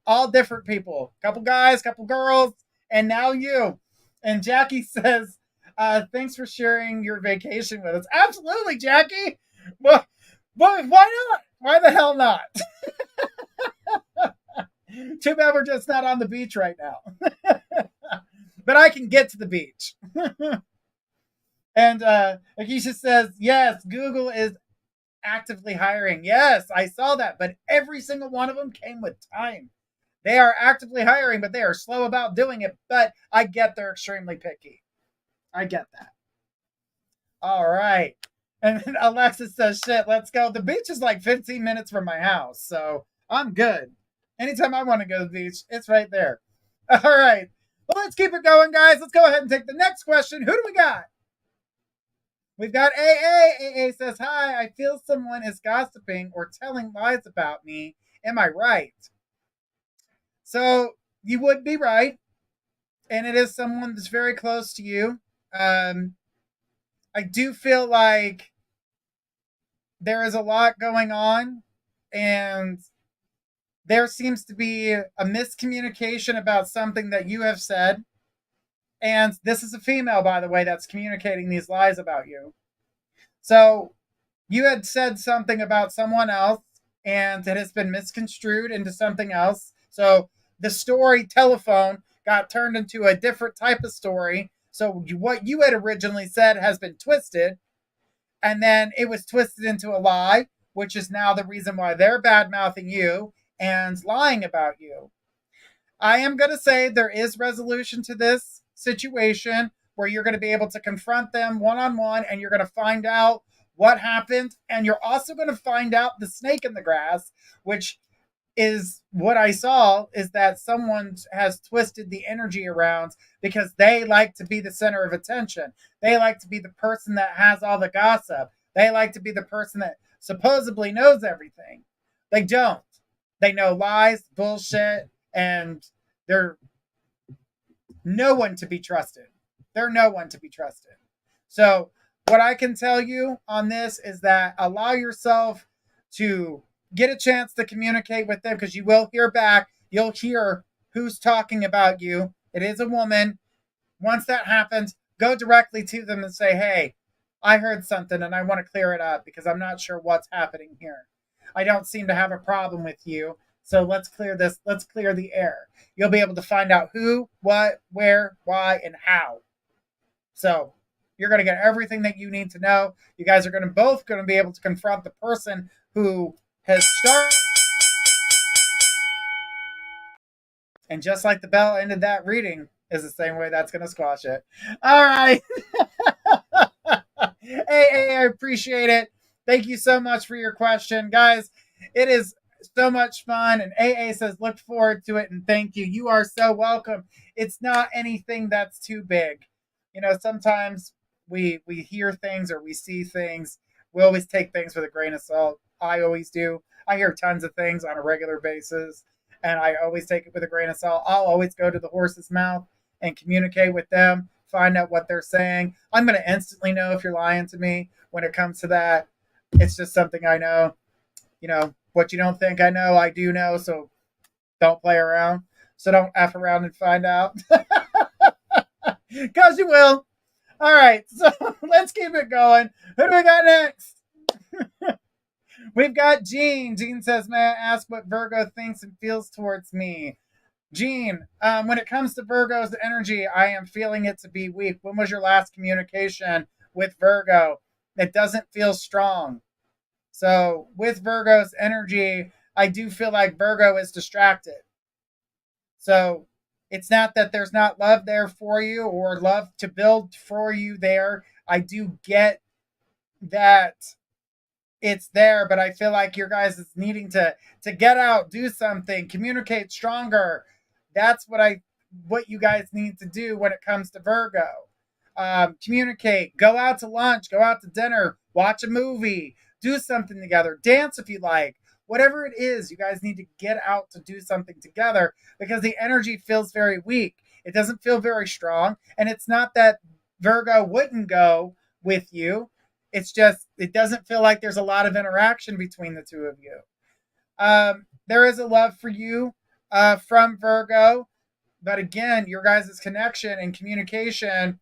All different people. Couple guys, couple girls, and now you. And Jackie says, thanks for sharing your vacation with us. Absolutely, Jackie. Well, why not? Why the hell not? Too bad we're just not on the beach right now. But I can get to the beach. And Akeisha says, yes, Google is actively hiring. Yes, I saw that. But every single one of them came with time. They are actively hiring, but they are slow about doing it. But I get they're extremely picky. I get that. All right. And then Alexis says, shit, let's go. The beach is like 15 minutes from my house, so I'm good. Anytime I want to go to the beach, it's right there. All right. Well, let's keep it going, guys. Let's go ahead and take the next question. Who do we got? We've got AA. AA says, hi, I feel someone is gossiping or telling lies about me. Am I right? So you would be right. And it is someone that's very close to you. I do feel like there is a lot going on, and there seems to be a miscommunication about something that you have said. And this is a female, by the way, that's communicating these lies about you. So you had said something about someone else, and it has been misconstrued into something else. So the story telephone got turned into a different type of story. So what you had originally said has been twisted, and then it was twisted into a lie, which is now the reason why they're bad mouthing you and lying about you. I am going to say there is resolution to this situation where you're going to be able to confront them one on one, and you're going to find out what happened. And you're also going to find out the snake in the grass, which is what I saw, is that someone has twisted the energy around because they like to be the center of attention. They like to be the person that has all the gossip. They like to be the person that supposedly knows everything. They don't. They know lies, bullshit, and they're no one to be trusted. They're no one to be trusted. So, what I can tell you on this is that allow yourself to get a chance to communicate with them, because you will hear back. You'll hear who's talking about you. It is a woman. Once that happens, go directly to them and say, hey, I heard something and I want to clear it up because I'm not sure what's happening here. I don't seem to have a problem with you. So let's clear this. Let's clear the air. You'll be able to find out who, what, where, why, and how. So you're going to get everything that you need to know. You guys are both going to be able to confront the person who has started. And just like the bell ended that reading, is the same way that's going to squash it. All right. Hey, I appreciate it. Thank you so much for your question. Guys, it is so much fun. And AA says, look forward to it and thank you. You are so welcome. It's not anything that's too big. You know, sometimes we hear things or we see things. We always take things with a grain of salt. I always do. I hear tons of things on a regular basis, and I always take it with a grain of salt. I'll always go to the horse's mouth and communicate with them, find out what they're saying. I'm going to instantly know if you're lying to me when it comes to that. It's just something I know. You know, what you don't think I know, I do know, so don't play around. So don't F around and find out. Because you will. All right, so let's keep it going. Who do we got next? We've got Jean. Jean says, may I ask what Virgo thinks and feels towards me? Jean, when it comes to Virgo's energy, I am feeling it to be weak. When was your last communication with Virgo? It doesn't feel strong. So with Virgo's energy, I do feel like Virgo is distracted. So it's not that there's not love there for you or love to build for you there. I do get that it's there, but I feel like your guys is needing to get out, do something, communicate stronger. That's what you guys need to do when it comes to Virgo. Communicate, go out to lunch, go out to dinner, watch a movie, do something together, dance if you like. Whatever it is, you guys need to get out to do something together because the energy feels very weak. It doesn't feel very strong. And it's not that Virgo wouldn't go with you. It's just, it doesn't feel like there's a lot of interaction between the two of you. There is a love for you from Virgo. But again, your guys' connection and communication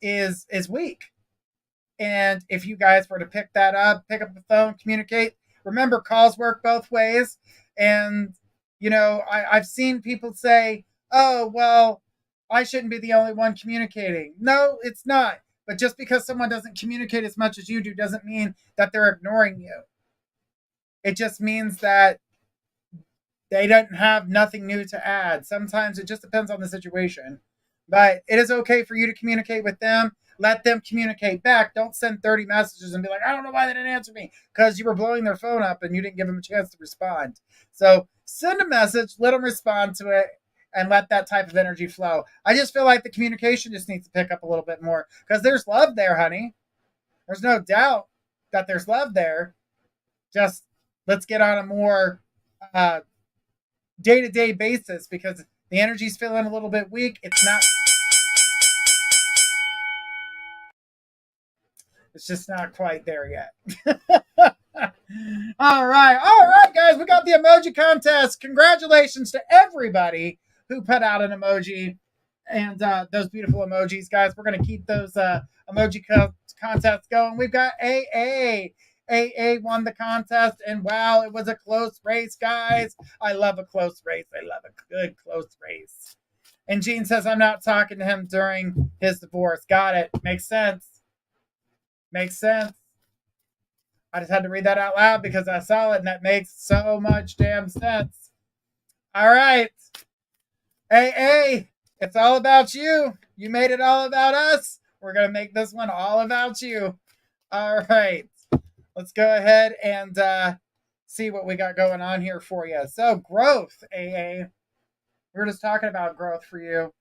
is weak. And if you guys were to pick up the phone, communicate, remember calls work both ways. And, you know, I've seen people say, oh, well, I shouldn't be the only one communicating. No, it's not. But just because someone doesn't communicate as much as you do doesn't mean that they're ignoring you. It just means that They don't have nothing new to add. Sometimes it just depends on the situation. But it is okay for you to communicate with them. Let them communicate back. Don't send 30 messages and be like, I don't know why they didn't answer me, because you were blowing their phone up and you didn't give them a chance to respond. So send a message, let them respond to it, and let that type of energy flow. I just feel like the communication just needs to pick up a little bit more, because there's love there, honey. There's no doubt that there's love there. Just let's get on a more day-to-day basis, because the energy's feeling a little bit weak. It's just not quite there yet. All right, guys, we got the emoji contest. Congratulations to everybody who put out an emoji, and those beautiful emojis, guys. We're gonna keep those emoji contests going. We've got AA. AA won the contest, and wow, it was a close race, guys. I love a close race. I love a good close race. And Gene says, I'm not talking to him during his divorce. Got it. Makes sense. Makes sense. I just had to read that out loud because I saw it, and that makes so much damn sense. All right. AA, it's all about you. You made it all about us. We're going to make this one all about you. All right. Let's go ahead and see what we got going on here for you. So, growth, AA. We were just talking about growth for you.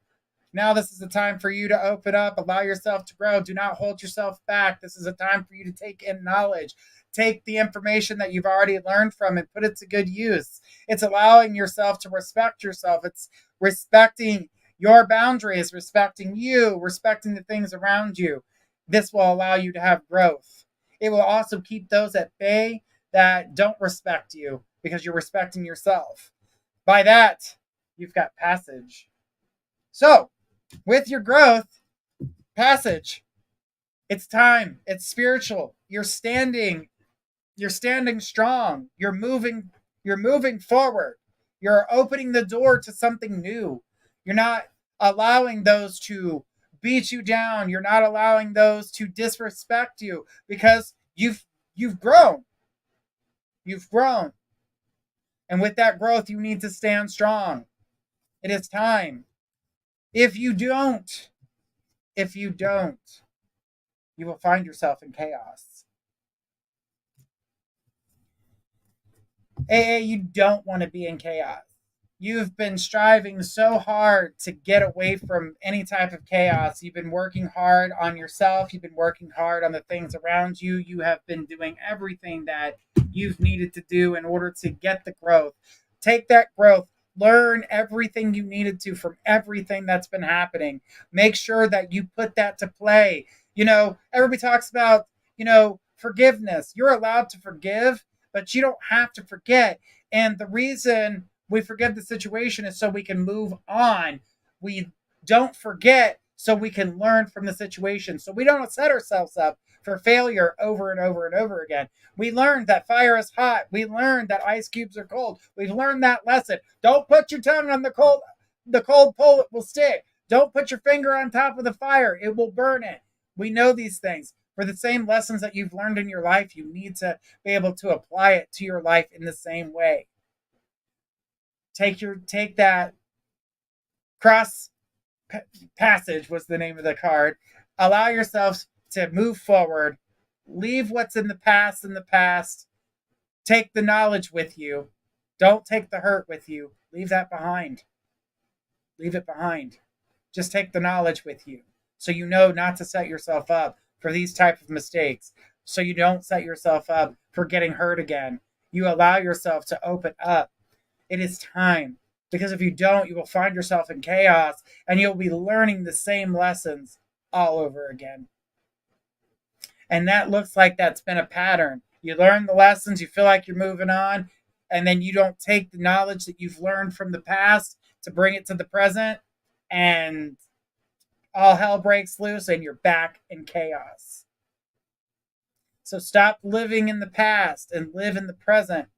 Now this is the time for you to open up, allow yourself to grow. Do not hold yourself back. This is a time for you to take in knowledge. Take the information that you've already learned from and put it to good use. It's allowing yourself to respect yourself. It's respecting your boundaries, respecting you, respecting the things around you. This will allow you to have growth. It will also keep those at bay that don't respect you, because you're respecting yourself. By that, you've got passage. So, with your growth, passage, it's time. It's spiritual. You're standing strong. You're moving forward. You're opening the door to something new. You're not allowing those to beat you down. You're not allowing those to disrespect you, because you've grown. You've grown. And with that growth, you need to stand strong. It is time. If you don't, you will find yourself in chaos. AA, you don't want to be in chaos. You've been striving so hard to get away from any type of chaos. You've been working hard on yourself. You've been working hard on the things around you. You have been doing everything that you've needed to do in order to get the growth. Take that growth. Learn everything you needed to from everything that's been happening. Make sure that you put that to play. Everybody talks about, forgiveness. You're allowed to forgive, but you don't have to forget. And the reason we forget the situation is so we can move on. We don't forget so we can learn from the situation. So we don't set ourselves up for failure over and over and over again. We learned that fire is hot. We learned that ice cubes are cold. We've learned that lesson. Don't put your tongue on the cold pole, it will stick. Don't put your finger on top of the fire, it will burn it. We know these things. For the same lessons that you've learned in your life, you need to be able to apply it to your life in the same way. Take that cross passage was the name of the card. Allow yourself to move forward. Leave what's in the past in the past. Take the knowledge with you. Don't take the hurt with you. Leave that behind. Leave it behind. Just take the knowledge with you, so you know not to set yourself up for these type of mistakes, so you don't set yourself up for getting hurt again. You allow yourself to open up. It is time, because if you don't, you will find yourself in chaos, and you'll be learning the same lessons all over again. And that looks like that's been a pattern. You learn the lessons, you feel like you're moving on, and then you don't take the knowledge that you've learned from the past to bring it to the present, and all hell breaks loose and you're back in chaos. So stop living in the past and live in the present.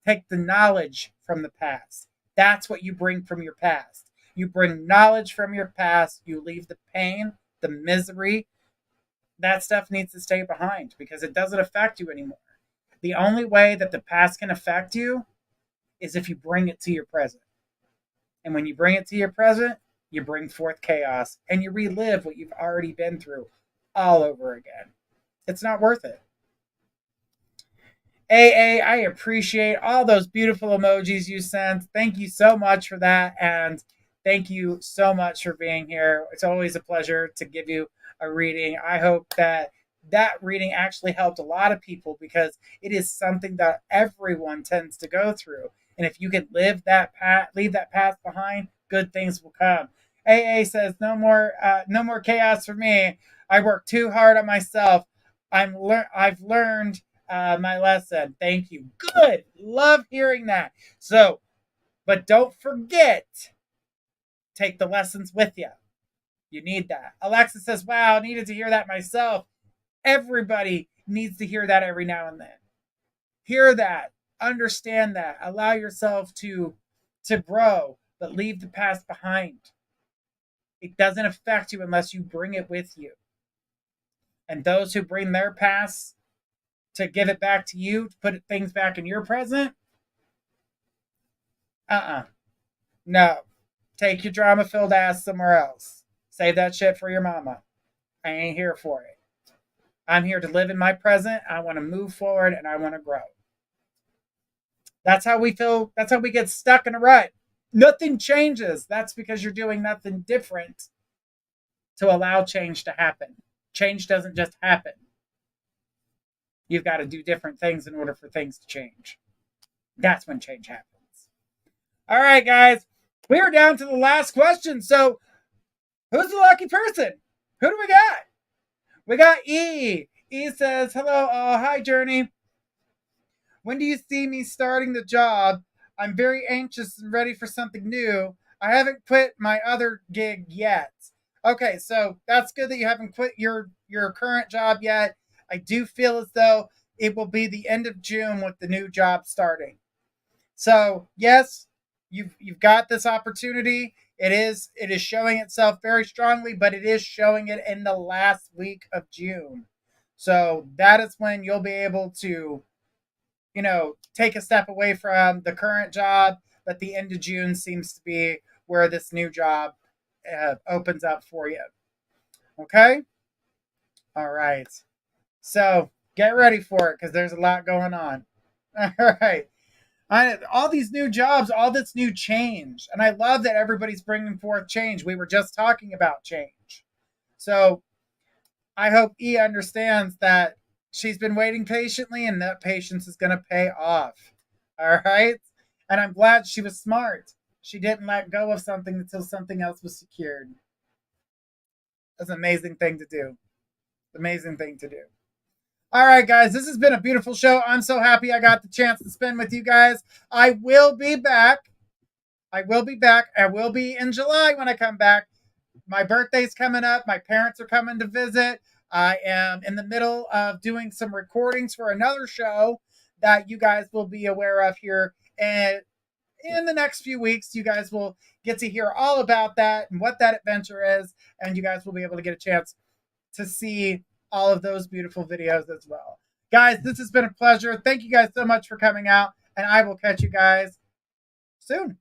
Take the knowledge from the past. That's what you bring from your past. You bring knowledge from your past. You leave the pain, the misery. That stuff needs to stay behind, because it doesn't affect you anymore. The only way that the past can affect you is if you bring it to your present. And when you bring it to your present, you bring forth chaos and you relive what you've already been through all over again. It's not worth it. AA, I appreciate all those beautiful emojis you sent. Thank you so much for that. And thank you so much for being here. It's always a pleasure to give you a reading. I hope that that reading actually helped a lot of people because it is something that everyone tends to go through. And if you can leave that path behind, good things will come. AA says, no more chaos for me. I work too hard on myself. I've learned my lesson. Thank you. Good. Love hearing that. So, but don't forget, take the lessons with you. You need that. Alexa says, wow, I needed to hear that myself. Everybody needs to hear that every now and then. Hear that. Understand that. Allow yourself to grow, but leave the past behind. It doesn't affect you unless you bring it with you. And those who bring their past to give it back to you, to put things back in your present, no. Take your drama-filled ass somewhere else. Save that shit for your mama. I ain't here for it. I'm here to live in my present. I want to move forward and I want to grow. That's how we feel. That's how we get stuck in a rut. Nothing changes. That's because you're doing nothing different to allow change to happen. Change doesn't just happen. You've got to do different things in order for things to change. That's when change happens. All right, guys. We are down to the last question. So, who's the lucky person? Who do we got? We got E. E says, hello, hi, Journey. When do you see me starting the job? I'm very anxious and ready for something new. I haven't quit my other gig yet. Okay, so that's good that you haven't quit your current job yet. I do feel as though it will be the end of June with the new job starting. So, yes, you've got this opportunity. It is showing itself very strongly, but it is showing it in the last week of June. So that is when you'll be able to, take a step away from the current job, but the end of June seems to be where this new job opens up for you. Okay? All right. So get ready for it because there's a lot going on. All right. All these new jobs, all this new change. And I love that everybody's bringing forth change. We were just talking about change. So I hope E understands that she's been waiting patiently and that patience is going to pay off. All right. And I'm glad she was smart. She didn't let go of something until something else was secured. That's an amazing thing to do. Amazing thing to do. All right, guys, this has been a beautiful show. I'm so happy I got the chance to spend with you guys. I will be back. I will be in July when I come back. My birthday's coming up. My parents are coming to visit. I am in the middle of doing some recordings for another show that you guys will be aware of here. And in the next few weeks, you guys will get to hear all about that and what that adventure is. And you guys will be able to get a chance to see all of those beautiful videos as well. Guys, this has been a pleasure. Thank you guys so much for coming out, and I will catch you guys soon.